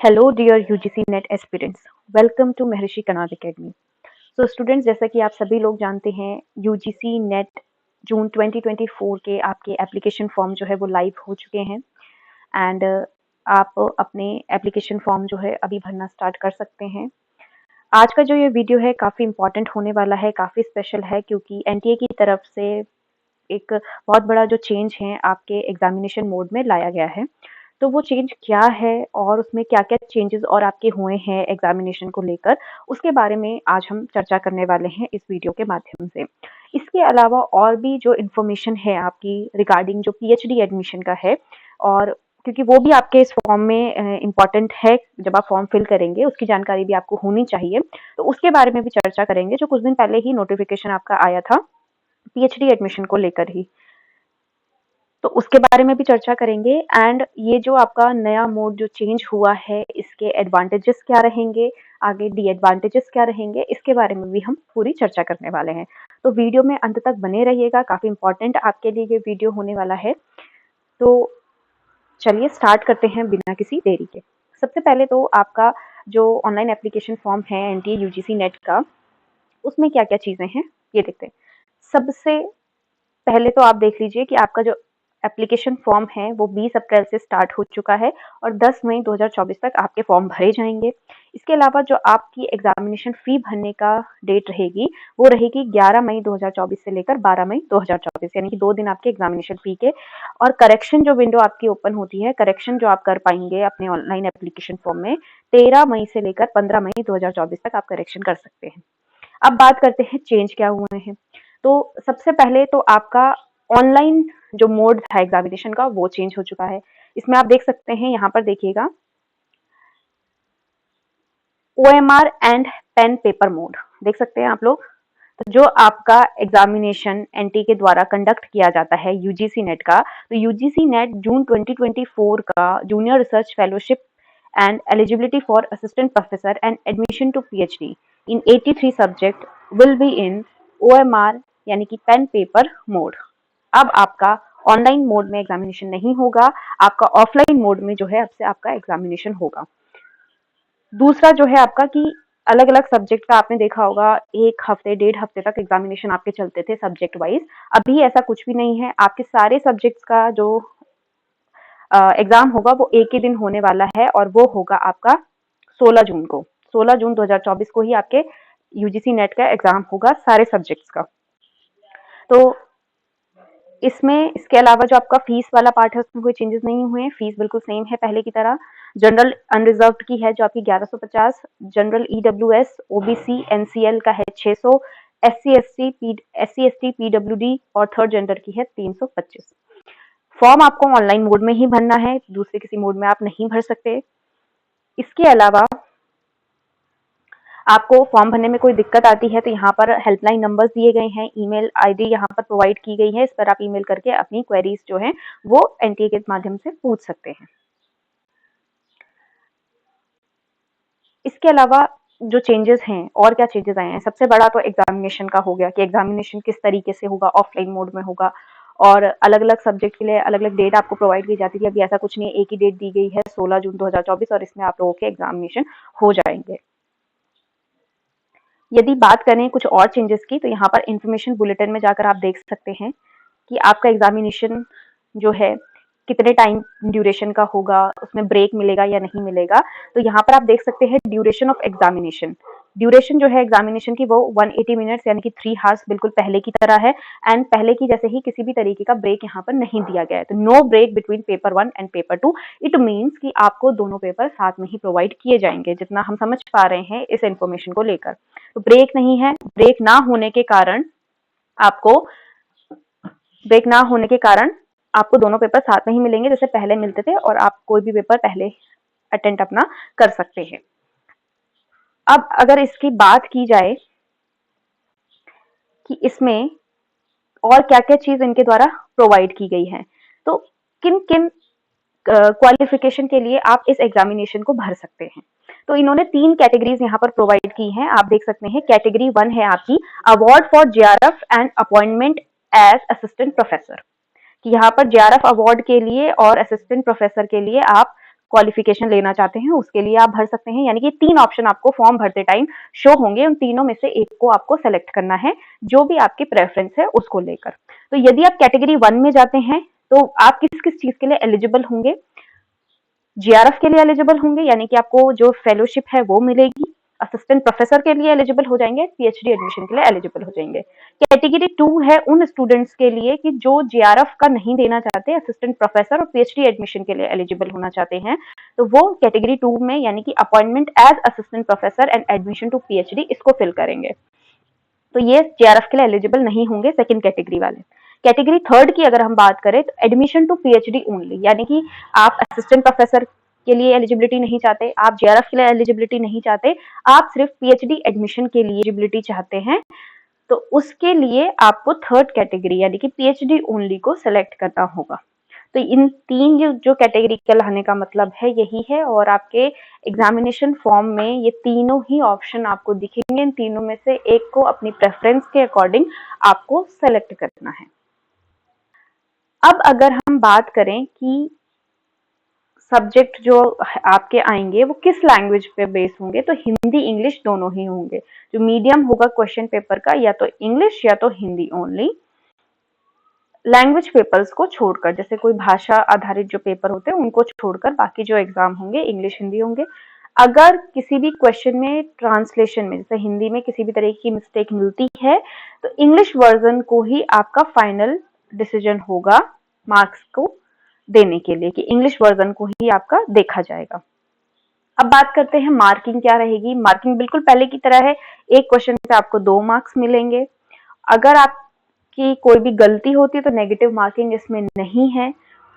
Hello dear UGC NET aspirants, welcome to Maharshi Kanad academy. So students, जैसा कि आप सभी लोग जानते हैं, यूजीसी नेट जून 2024 के आपके एप्लीकेशन फॉर्म जो है वो लाइव हो चुके हैं। एंड आप अपने एप्लीकेशन फॉर्म जो है अभी भरना स्टार्ट कर सकते हैं। आज का जो ये वीडियो है काफ़ी इंपॉर्टेंट होने वाला है, काफ़ी स्पेशल है, क्योंकि एनटीए की तरफ से एक बहुत बड़ा जो चेंज है आपके एग्जामिनेशन मोड में लाया गया है। तो वो चेंज क्या है और उसमें क्या-क्या चेंजेस और आपके हुए हैं एग्जामिनेशन को लेकर, उसके बारे में आज हम चर्चा करने वाले हैं इस वीडियो के माध्यम से। इसके अलावा और भी जो इन्फॉर्मेशन है आपकी रिगार्डिंग जो पीएचडी एडमिशन का है, और क्योंकि वो भी आपके इस फॉर्म में इम्पॉर्टेंट है, जब आप फॉर्म फिल करेंगे उसकी जानकारी भी आपको होनी चाहिए, तो उसके बारे में भी चर्चा करेंगे। जो कुछ दिन पहले ही नोटिफिकेशन आपका आया था पीएचडी एडमिशन को लेकर ही, तो उसके बारे में भी चर्चा करेंगे। एंड ये जो आपका नया मोड जो चेंज हुआ है, इसके एडवांटेजेस क्या रहेंगे, आगे डिएडवांटेजेस क्या रहेंगे, इसके बारे में भी हम पूरी चर्चा करने वाले हैं। तो वीडियो में अंत तक बने रहिएगा, काफ़ी इंपॉर्टेंट आपके लिए ये वीडियो होने वाला है। तो चलिए स्टार्ट करते हैं बिना किसी देरी के। सबसे पहले तो आपका जो ऑनलाइन एप्लीकेशन फॉर्म है एनटीए यूजीसी नेट का, उसमें क्या क्या चीज़ें हैं ये देखते हैं। सबसे पहले तो आप देख लीजिए कि आपका जो एप्लीकेशन फॉर्म है वो 20 अप्रैल से स्टार्ट हो चुका है और 10 मई 2024 तक आपके फॉर्म भरे जाएंगे। इसके अलावा जो आपकी एग्जामिनेशन फी भरने का डेट रहेगी वो रहेगी 11 मई 2024 से लेकर 12 मई 2024, यानी कि 2 दिन आपके एग्जामिनेशन फी के। और करेक्शन जो विंडो आपकी ओपन होती है, करेक्शन जो आप कर पाएंगे अपने ऑनलाइन एप्लीकेशन फॉर्म में, 13 मई से लेकर 15 मई 2024 तक आप करेक्शन कर सकते हैं। अब बात करते हैं चेंज क्या हुए हैं। तो सबसे पहले तो आपका ऑनलाइन जो मोड था एग्जामिनेशन का वो चेंज हो चुका है। इसमें आप देख सकते हैं, यहाँ पर देखिएगा, OMR and pen paper mode देख सकते हैं आप लोग। तो जो आपका एग्जामिनेशन एनटी के द्वारा कंडक्ट किया जाता है यूजीसी नेट का, तो यूजीसी नेट जून 2024 का junior research fellowship and eligibility for assistant professor and admission to PhD in 83 subject will be in OMR, यानी कि पेन पेपर मोड। अब आपका ऑनलाइन मोड में एग्जामिनेशन नहीं होगा, आपका ऑफलाइन मोड में जो है अब से आपका एग्जामिनेशन होगा। दूसरा जो है आपका कि अलग अलग सब्जेक्ट का आपने देखा होगा 1 हफ्ते 1.5 हफ्ते तक एग्जामिनेशन आपके चलते थे सब्जेक्ट वाइज। अभी ऐसा कुछ भी नहीं है, आपके सारे सब्जेक्ट्स का जो एग्जाम होगा वो एक ही दिन होने वाला है, और वो होगा आपका 16 जून को। 16 जून 2024 को ही आपके यूजीसी नेट का एग्जाम होगा सारे सब्जेक्ट्स का। तो इसमें इसके अलावा जो आपका फीस वाला पार्ट है उसमें कोई चेंजेस नहीं हुए हैं, फीस बिल्कुल सेम है पहले की तरह। जनरल अनरिजर्व्ड की है जो आपकी 1150, जनरल ईडब्ल्यूएस ओबीसी एनसीएल का है 600, एससी एसटी पीडब्ल्यूडी और थर्ड जेंडर की है 325। फॉर्म आपको ऑनलाइन मोड में ही भरना है, दूसरे किसी मोड में आप नहीं भर सकते। इसके अलावा आपको फॉर्म भरने में कोई दिक्कत आती है तो यहाँ पर हेल्पलाइन नंबर्स दिए गए हैं, ईमेल आईडी यहाँ पर प्रोवाइड की गई है, इस पर आप ईमेल करके अपनी क्वेरीज जो हैं वो एनटीए के माध्यम से पूछ सकते हैं। इसके अलावा जो चेंजेस हैं, और क्या चेंजेस आए हैं, सबसे बड़ा तो एग्जामिनेशन का हो गया कि एग्जामिनेशन किस तरीके से होगा, ऑफलाइन मोड में होगा, और अलग अलग सब्जेक्ट के लिए अलग अलग डेट आपको प्रोवाइड की जाती थी। अभी ऐसा कुछ नहीं है, एक ही डेट दी गई है 16 जून 2024, और इसमें आप लोगों के एग्जामिनेशन हो जाएंगे। यदि बात करें कुछ और चेंजेस की, तो यहाँ पर इंफॉर्मेशन बुलेटिन में जाकर आप देख सकते हैं कि आपका एग्जामिनेशन जो है कितने टाइम ड्यूरेशन का होगा, उसमें ब्रेक मिलेगा या नहीं मिलेगा। तो यहाँ पर आप देख सकते हैं ड्यूरेशन ऑफ एग्जामिनेशन। ड्यूरेशन जो है एग्जामिनेशन की वो 180 मिनट्स यानी कि 3 हार्स बिल्कुल पहले की तरह है। एंड पहले की जैसे ही किसी भी तरीके का ब्रेक यहाँ पर नहीं दिया गया है, तो no break between paper 1 and paper 2। It means कि आपको दोनों पेपर साथ में ही प्रोवाइड किए जाएंगे, जितना हम समझ पा रहे हैं इस इंफॉर्मेशन को लेकर। तो ब्रेक नहीं है, ब्रेक ना होने के कारण आपको ब्रेक ना होने के कारण आपको दोनों पेपर साथ में ही मिलेंगे जैसे पहले मिलते थे, और आप कोई भी पेपर पहले अटेम्प्ट अपना कर सकते हैं। अब अगर इसकी बात की जाए कि इसमें और क्या क्या चीज इनके द्वारा प्रोवाइड की गई है, तो किन किन क्वालिफिकेशन के लिए आप इस एग्जामिनेशन को भर सकते हैं, तो इन्होंने 3 कैटेगरीज यहाँ पर प्रोवाइड की हैं। आप देख सकते हैं कैटेगरी 1 है आपकी award for JRF and appointment as assistant professor, कि यहाँ पर जेआरएफ अवार्ड के लिए और असिस्टेंट प्रोफेसर के लिए आप क्वालिफिकेशन लेना चाहते हैं उसके लिए आप भर सकते हैं। यानी कि 3 ऑप्शन आपको फॉर्म भरते टाइम शो होंगे, उन तीनों में से एक को आपको सेलेक्ट करना है, जो भी आपकी प्रेफरेंस है उसको लेकर। तो यदि आप कैटेगरी 1 में जाते हैं तो आप किस-किस चीज़ के लिए एलिजिबल होंगे? जीआरएफ के लिए एलिजिबल होंगे, यानी कि आपको जो फेलोशिप है वो मिलेगी। असिस्टेंट प्रोफेसर के लिए एलिजिबल हो जाएंगे, पीएचडी एडमिशन के लिए एलिजिबल हो जाएंगे। कैटेगरी 2 है उन स्टूडेंट्स के लिए कि जो जीआरएफ का नहीं देना चाहते, असिस्टेंट प्रोफेसर और पीएचडी एडमिशन के लिए एलिजिबल होना चाहते हैं, तो वो कैटेगरी 2 में यानी कि appointment as assistant professor and admission to PhD इसको फिल करेंगे। तो ये जीआरएफ के लिए एलिजिबल नहीं होंगे सेकंड कैटेगरी वाले। कैटेगरी 3 की अगर हम बात करें तो एडमिशन टू पीएचडी ओनली, यानी कि आप असिस्टेंट प्रोफेसर के लिए एलिजिबिलिटी नहीं चाहते, आप जीआरएफ के लिए एलिजिबिलिटी नहीं चाहते, आप सिर्फ पीएचडी एडमिशन के लिए एलिजिबिलिटी चाहते हैं, तो उसके लिए आपको थर्ड कैटेगरी यानी कि पीएचडी ओनली को सिलेक्ट करना होगा। तो इन 3 जो कैटेगरी कहलाने का मतलब है यही है, और आपके एग्जामिनेशन फॉर्म में ये तीनों ही ऑप्शन आपको दिखेंगे। इन तीनों में से एक को अपनी प्रेफरेंस के अकॉर्डिंग आपको सेलेक्ट करना है। अब अगर हम बात करें कि सब्जेक्ट जो आपके आएंगे वो किस लैंग्वेज पे बेस होंगे, तो हिंदी इंग्लिश दोनों ही होंगे। जो मीडियम होगा क्वेश्चन पेपर का या तो इंग्लिश या तो हिंदी ओनली। लैंग्वेज पेपर्स को छोड़कर, जैसे कोई भाषा आधारित जो पेपर होते हैं उनको छोड़कर बाकी जो एग्जाम होंगे इंग्लिश हिंदी होंगे। अगर किसी भी क्वेश्चन में ट्रांसलेशन में जैसे हिंदी में किसी भी तरह की मिस्टेक मिलती है तो इंग्लिश वर्जन को ही आपका फाइनल डिसीजन होगा मार्क्स को देने के लिए, कि इंग्लिश वर्जन को ही आपका देखा जाएगा। अब बात करते हैं मार्किंग क्या रहेगी। मार्किंग बिल्कुल पहले की तरह है, एक क्वेश्चन पे आपको 2 मार्क्स मिलेंगे। अगर आपकी कोई भी गलती होती है तो नेगेटिव मार्किंग इसमें नहीं है।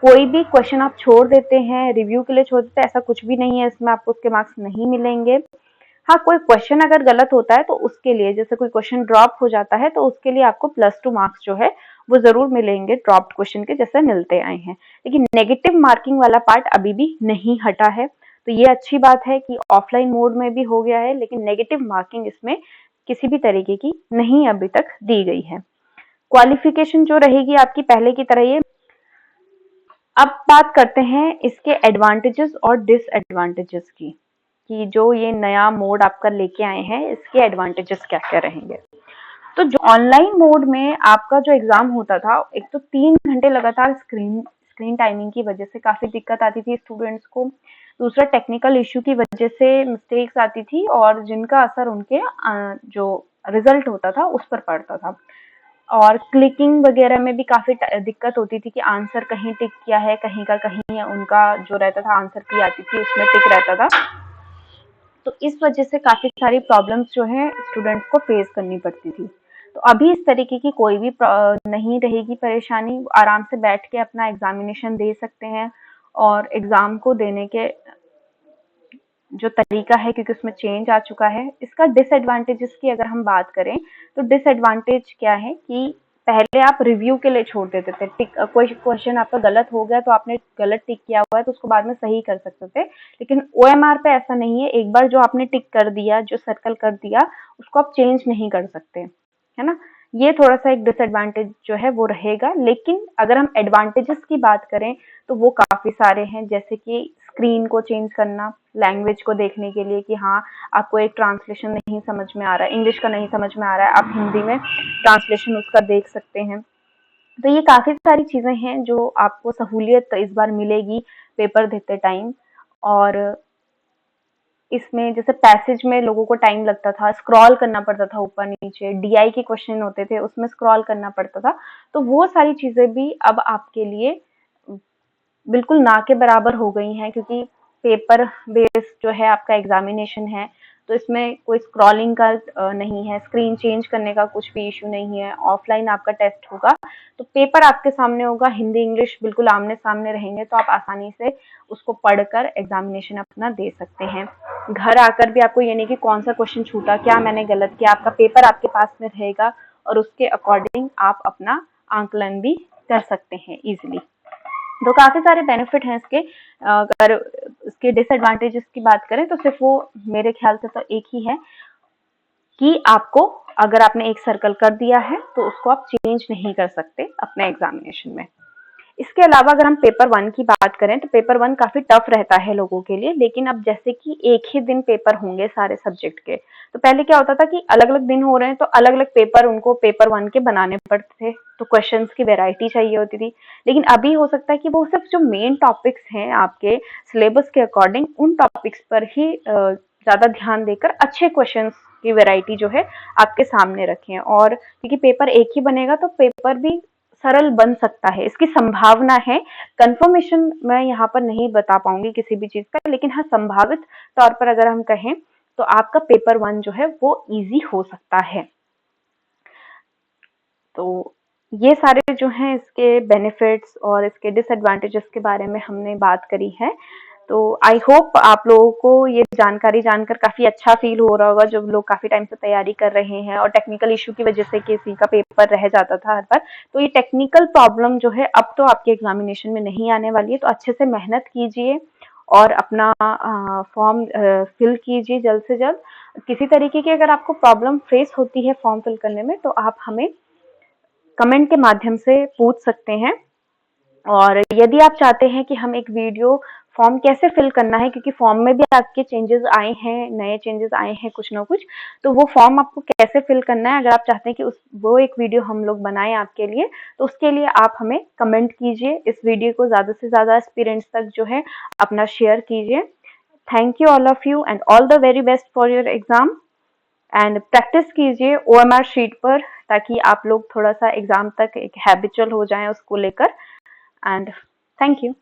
कोई भी क्वेश्चन आप छोड़ देते हैं, रिव्यू के लिए छोड़ देते हैं, ऐसा कुछ भी नहीं है, इसमें आपको उसके मार्क्स नहीं मिलेंगे। हाँ, कोई क्वेश्चन अगर गलत होता है तो उसके लिए, जैसे कोई क्वेश्चन ड्रॉप हो जाता है तो उसके लिए आपको +2 मार्क्स जो है वो जरूर मिलेंगे, ड्रॉप्ड क्वेश्चन के जैसे मिलते आए हैं। लेकिन नेगेटिव मार्किंग वाला पार्ट अभी भी नहीं हटा है, तो ये अच्छी बात है कि ऑफलाइन मोड में भी हो गया है, लेकिन नेगेटिव मार्किंग इसमें किसी भी तरीके की नहीं अभी तक दी गई है। क्वालिफिकेशन जो रहेगी आपकी पहले की तरह। ये अब बात करते हैं इसके एडवांटेजेस और डिसएडवांटेजेस की, कि जो ये नया मोड आपका लेके आए हैं इसके एडवांटेजेस क्या क्या रहेंगे। तो जो ऑनलाइन मोड में आपका जो एग्जाम होता था, एक तो 3 घंटे लगातार स्क्रीन टाइमिंग की वजह से काफी दिक्कत आती थी स्टूडेंट्स को। दूसरा, टेक्निकल इश्यू की वजह से मिस्टेक्स आती थी और जिनका असर उनके जो रिजल्ट होता था उस पर पड़ता था। और क्लिकिंग वगैरह में भी काफी दिक्कत होती थी कि आंसर कहीं टिक किया है, कहीं का कहीं उनका जो रहता था आंसर की आती थी उसमें टिक रहता था। तो इस वजह से काफी सारी प्रॉब्लम्स जो है स्टूडेंट्स को फेस करनी पड़ती थी। तो अभी इस तरीके की कोई भी नहीं रहेगी परेशानी, आराम से बैठ के अपना एग्जामिनेशन दे सकते हैं। और एग्जाम को देने के जो तरीका है, क्योंकि उसमें चेंज आ चुका है। इसका डिसएडवांटेजेस की अगर हम बात करें तो डिसएडवांटेज क्या है कि पहले आप रिव्यू के लिए छोड़ देते थे, टिक कोई क्वेश्चन आपका गलत हो गया तो आपने गलत टिक किया हुआ है तो उसको बाद में सही कर सकते थे, लेकिन ओएमआर पे ऐसा नहीं है। एक बार जो आपने टिक कर दिया, जो सर्कल कर दिया, उसको आप चेंज नहीं कर सकते, है ना। ये थोड़ा सा एक डिसएडवांटेज जो है वो रहेगा। लेकिन अगर हम एडवांटेजेस की बात करें तो वो काफी सारे हैं, जैसे कि स्क्रीन को चेंज करना लैंग्वेज को देखने के लिए, कि हाँ आपको एक ट्रांसलेशन नहीं समझ में आ रहा है, इंग्लिश का नहीं समझ में आ रहा है, आप हिंदी में ट्रांसलेशन उसका देख सकते हैं। तो ये काफी सारी चीजें हैं जो आपको सहूलियत इस बार मिलेगी पेपर देते टाइम। और इसमें जैसे पैसेज में लोगों को टाइम लगता था, स्क्रॉल करना पड़ता था ऊपर नीचे, डीआई के क्वेश्चन होते थे उसमें स्क्रॉल करना पड़ता था, तो वो सारी चीजें भी अब आपके लिए बिल्कुल ना के बराबर हो गई हैं, क्योंकि पेपर बेस्ड जो है आपका एग्जामिनेशन है, तो इसमें कोई स्क्रॉलिंग का नहीं है, स्क्रीन चेंज करने का कुछ भी इशू नहीं है। ऑफलाइन आपका टेस्ट होगा तो पेपर आपके सामने होगा, हिंदी इंग्लिश बिल्कुल आमने सामने रहेंगे, तो आप आसानी से उसको पढ़कर एग्जामिनेशन अपना दे सकते हैं। घर आकर भी आपको ये नहीं कि कौन सा क्वेश्चन छूटा, क्या मैंने गलत किया, आपका पेपर आपके पास में रहेगा और उसके अकॉर्डिंग आप अपना आंकलन भी कर सकते हैं इजिली। तो काफी सारे बेनिफिट हैं इसके। अगर इसके डिसएडवांटेजेस की बात करें तो सिर्फ वो मेरे ख्याल से तो एक ही है कि आपको, अगर आपने एक सर्कल कर दिया है तो उसको आप चेंज नहीं कर सकते अपने एग्जामिनेशन में। इसके अलावा अगर हम पेपर 1 की बात करें तो पेपर 1 काफ़ी टफ रहता है लोगों के लिए, लेकिन अब जैसे कि एक ही दिन पेपर होंगे सारे सब्जेक्ट के, तो पहले क्या होता था कि अलग-अलग दिन हो रहे हैं तो अलग-अलग पेपर उनको पेपर 1 के बनाने पड़ते थे, तो क्वेश्चंस की वैरायटी चाहिए होती थी। लेकिन अभी हो सकता है कि वो सिर्फ जो मेन टॉपिक्स हैं आपके सिलेबस के अकॉर्डिंग उन टॉपिक्स पर ही ज़्यादा ध्यान देकर अच्छे क्वेश्चंस की वैरायटी जो है आपके सामने रखें, और क्योंकि पेपर एक ही बनेगा तो पेपर भी सरल बन सकता है, इसकी संभावना है। कंफर्मेशन मैं यहाँ पर नहीं बता पाऊंगी किसी भी चीज का, लेकिन हाँ संभावित तौर पर अगर हम कहें तो आपका पेपर 1 जो है वो इजी हो सकता है। तो ये सारे जो हैं इसके बेनिफिट्स और इसके डिसएडवांटेजेस के बारे में हमने बात करी है। तो आई होप आप लोगों को ये जानकारी जानकर काफी अच्छा फील हो रहा होगा, जो लोग काफी टाइम से तैयारी कर रहे हैं और टेक्निकल इशू की वजह से किसी का पेपर रह जाता था हर बार। तो ये टेक्निकल प्रॉब्लम जो है अब तो आपके एग्जामिनेशन में नहीं आने वाली है, तो अच्छे से मेहनत कीजिए और अपना फॉर्म फिल कीजिए जल्द से जल्द। किसी तरीके की अगर आपको प्रॉब्लम फेस होती है फॉर्म फिल करने में तो आप हमें कमेंट के माध्यम से पूछ सकते हैं। और यदि आप चाहते हैं कि हम एक वीडियो फॉर्म कैसे फिल करना है, क्योंकि फॉर्म में भी आपके चेंजेस आए हैं, नए चेंजेस आए हैं कुछ ना कुछ, तो वो फॉर्म आपको कैसे फिल करना है, अगर आप चाहते हैं कि वो एक वीडियो हम लोग बनाएं आपके लिए, तो उसके लिए आप हमें कमेंट कीजिए। इस वीडियो को ज़्यादा से ज़्यादा एस्पिरेंट्स तक जो है अपना शेयर कीजिए। Thank you all of you and all the very best for your exam. And practice कीजिए OMR शीट पर, ताकि आप लोग थोड़ा सा एग्जाम तक एक हैबिचुअल हो जाएं उसको लेकर। And thank you.